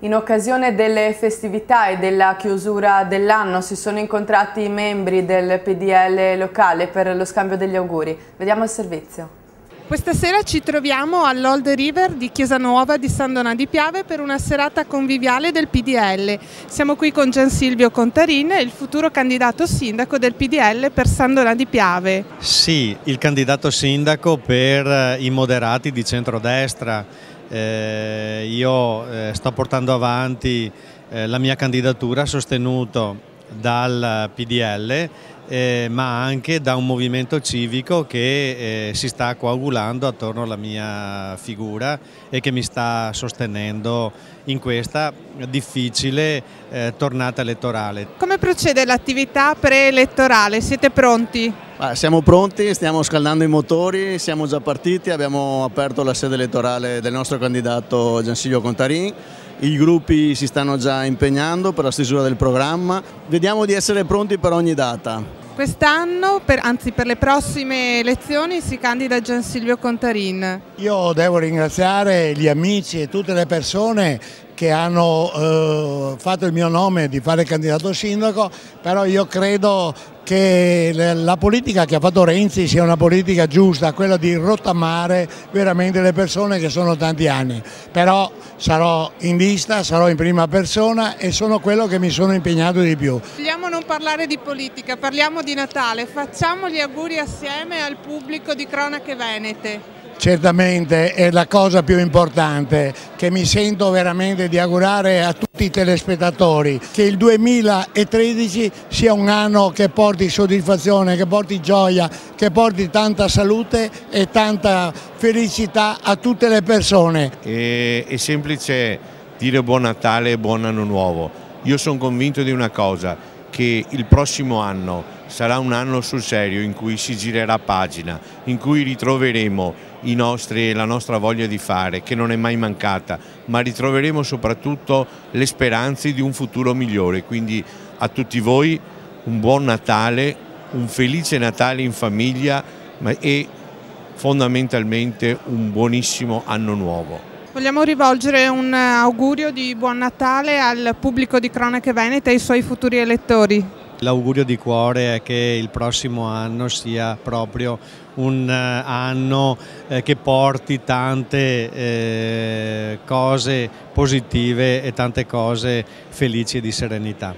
In occasione delle festività e della chiusura dell'anno si sono incontrati i membri del PDL locale per lo scambio degli auguri. Vediamo il servizio. Questa sera ci troviamo all'Old River di Chiesa Nuova di San Donà di Piave per una serata conviviale del PDL. Siamo qui con Giansilvio Contarin, il futuro candidato sindaco del PDL per San Donà di Piave. Sì, il candidato sindaco per i moderati di centrodestra. Io sto portando avanti la mia candidatura sostenuto dal PDL ma anche da un movimento civico che si sta coagulando attorno alla mia figura e che mi sta sostenendo in questa difficile tornata elettorale. Come procede l'attività preelettorale? Siete pronti? Siamo pronti, stiamo scaldando i motori, siamo già partiti, abbiamo aperto la sede elettorale del nostro candidato Giansilvio Contarin. I gruppi si stanno già impegnando per la stesura del programma, vediamo di essere pronti per ogni data. Quest'anno, anzi per le prossime elezioni, si candida Giansilvio Contarin. Io devo ringraziare gli amici e tutte le persone che hanno fatto il mio nome di fare candidato sindaco, però io credo che la politica che ha fatto Renzi sia una politica giusta, quella di rottamare veramente le persone che sono tanti anni. Però sarò in lista, sarò in prima persona e sono quello che mi sono impegnato di più. Vogliamo non parlare di politica, parliamo di Natale. Facciamo gli auguri assieme al pubblico di Cronache Venete. Certamente è la cosa più importante che mi sento veramente di augurare a tutti i telespettatori, che il 2013 sia un anno che porti soddisfazione, che porti gioia, che porti tanta salute e tanta felicità a tutte le persone. È semplice dire buon Natale e buon anno nuovo. Io sono convinto di una cosa, che il prossimo anno sarà un anno sul serio in cui si girerà pagina, in cui ritroveremo la nostra voglia di fare, che non è mai mancata, ma ritroveremo soprattutto le speranze di un futuro migliore. Quindi a tutti voi un buon Natale, un felice Natale in famiglia e fondamentalmente un buonissimo anno nuovo. Vogliamo rivolgere un augurio di buon Natale al pubblico di Cronache Venete e ai suoi futuri elettori. L'augurio di cuore è che il prossimo anno sia proprio un anno che porti tante cose positive e tante cose felici e di serenità.